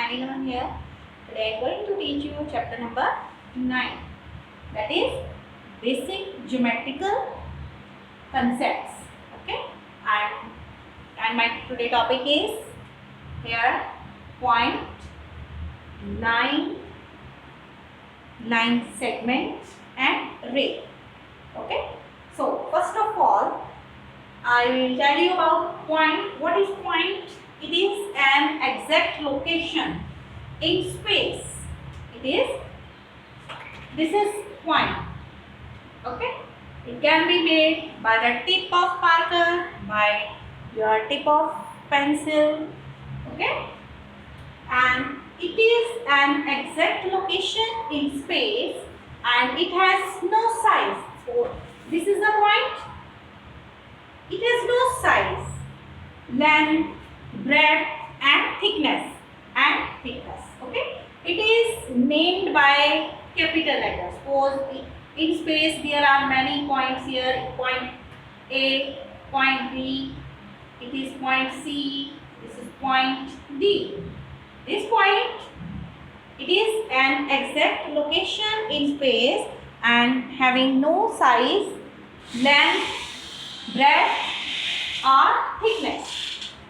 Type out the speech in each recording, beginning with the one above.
9 11 here. Today I am going to teach you chapter number 9, that is basic geometrical concepts. Okay, and my today topic is here point, line segment and ray. Okay, so first of all I will tell you about point. What is point? It is an exact location in space. This is point. Okay, it can be made by the tip of marker, by your tip of pencil. Okay, and it is an exact location in space and it has no size. So this is the point. It has no size, length, breadth and thickness. Okay, it is named by capital letters. Suppose in space there are many points here. Point A, point B, it is point C, this is point D. This point, it is an exact location in space and having no size, length, breadth or thickness.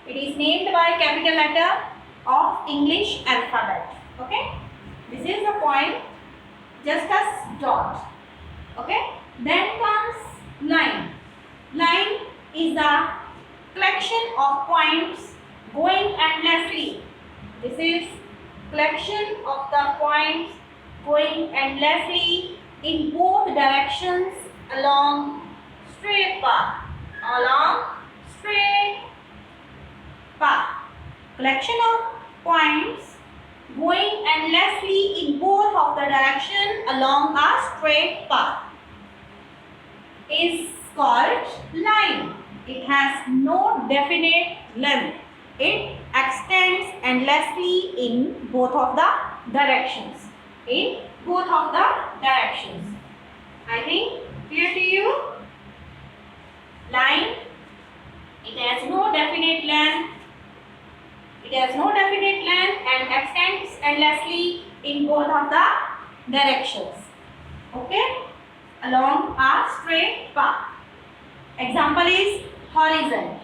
It is named by capital letter of English alphabet. Okay, this is the point, just as dot. Okay, then comes line. Line is the collection of points going endlessly. This is collection of the points going endlessly in both directions along straight path. Collection of points going endlessly in both of the direction along a straight path is called line. It has no definite length. It extends endlessly in both of the directions. I think clear to you? Line, it has no definite length. And extends endlessly in both of the directions. Okay, along a straight path. Example is horizon.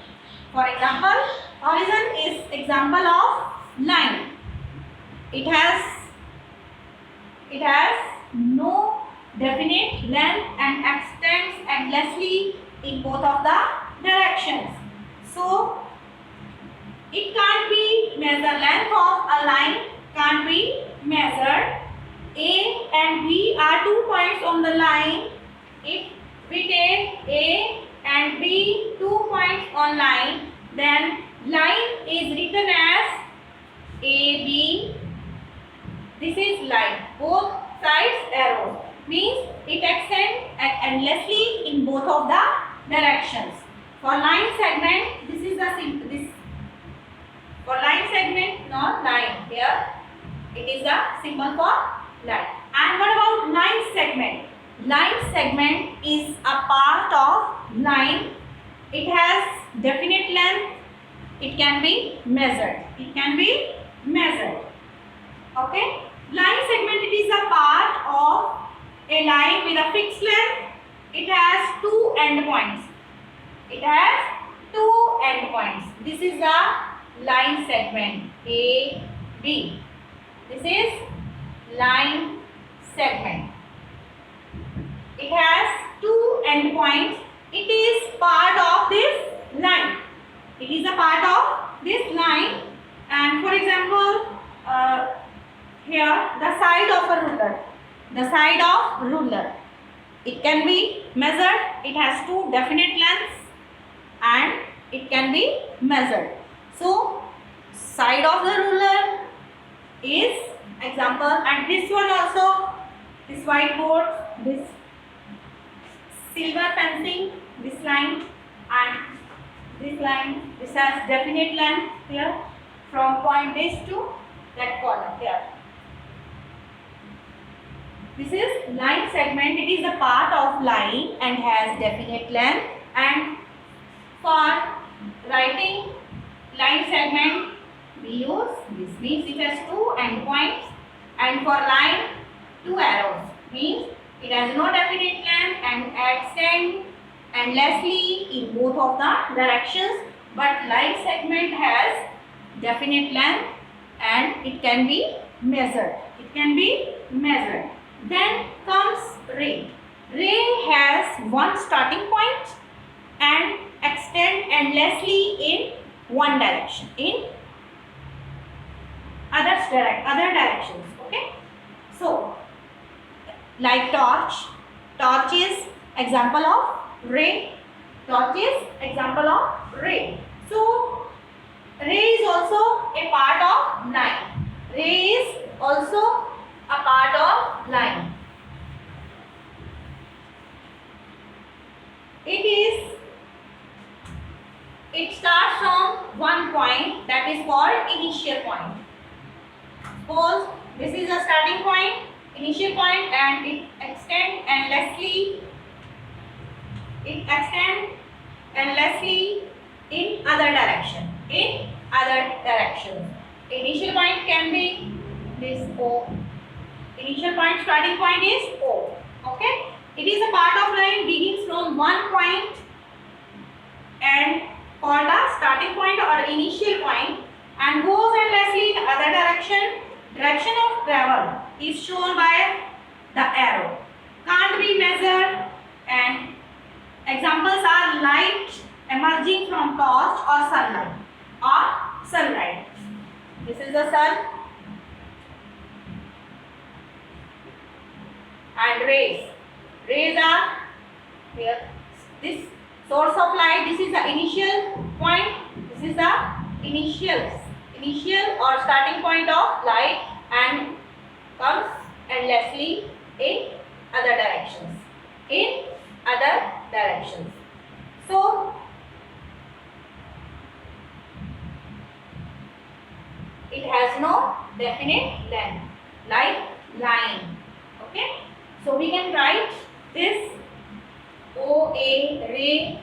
For example, horizon is example of line. It has no definite length and extends endlessly in both of the directions. So it can't be measured. Length of a line can't be measured. A and B are 2 points on the line. If we take A and B 2 points on line, then line is written as AB. This is line. Both sides arrows means it extends endlessly in both of the directions. For line segment, this is the for line segment, not line. Here it is the symbol for line. And what about line segment? Line segment is a part of line. It has definite length. It can be measured. Okay. Line segment, it is a part of a line with a fixed length. It has 2 endpoints. This is the line segment A, B. This is line segment. It has 2 endpoints. It is part of this line. And for example, here the side of ruler. It can be measured. It has 2 definite lengths and it can be measured. So side of the ruler is example, and this one also, this whiteboard, this silver fencing, this line and this line, this has definite length here from point this to that corner here. This is line segment. It is a part of line and has definite length, and for writing line segment we use this. Means it has two endpoints, and for line, two arrows. Means it has no definite length and extend endlessly in both of the directions. But line segment has definite length and it can be measured. It can be measured. Then comes ray. Ray has one starting point and extend endlessly in one direction, in other directions. Okay. So, like torch. Torch is example of ray. Torch is example of ray. So, ray is also a part of line. Ray is also a part of line. It starts from one point, that is called initial point. Suppose this is a starting point, initial point, and it extends endlessly. It extends endlessly in other direction. In other directions. Initial point can be this O. Initial point, starting point is O. Okay. It is a part of line begins from one point and called a starting point or initial point and goes endlessly in other direction. Direction of travel is shown by the arrow. Can't be measured, and examples are light emerging from torch or sunlight. This is the sun and rays. Rays are here. This source of light. This is the initial point. This is the initial or starting point of light and comes endlessly in other directions. In other directions. So, it has no definite length like line. Okay. So, we can write this OA ray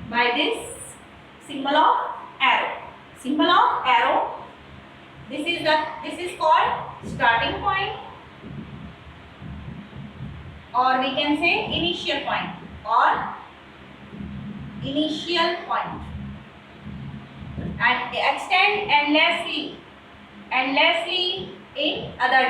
by this symbol of arrow. Symbol of arrow. This is called starting point, or we can say initial point or initial point, and extend endlessly in other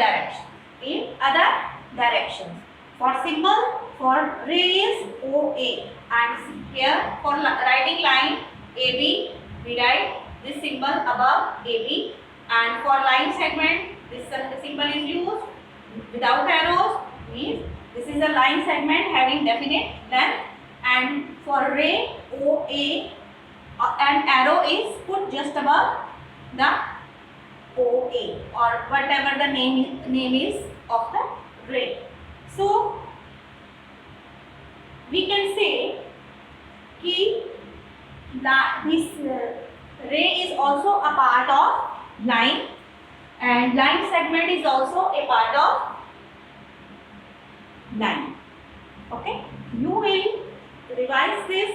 directions. For symbol for ray is OA, and here for writing line AB we write this symbol above AB, and for line segment this symbol is used without arrows, means this is a line segment having definite length, and for ray OA an arrow is put just above the OA or whatever the name is of the ray. So, we can say that this ray is also a part of line, and line segment is also a part of line. Okay, you will revise this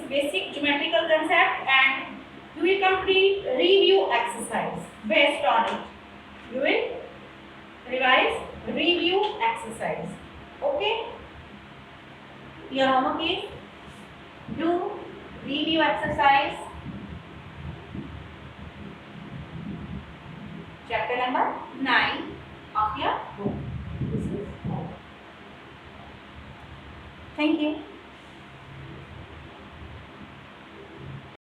basic geometrical concept and you will complete review exercise based on it. You will revise review exercise. Okay, your homework is do review exercise chapter number 9 of your book. This is all. Thank you.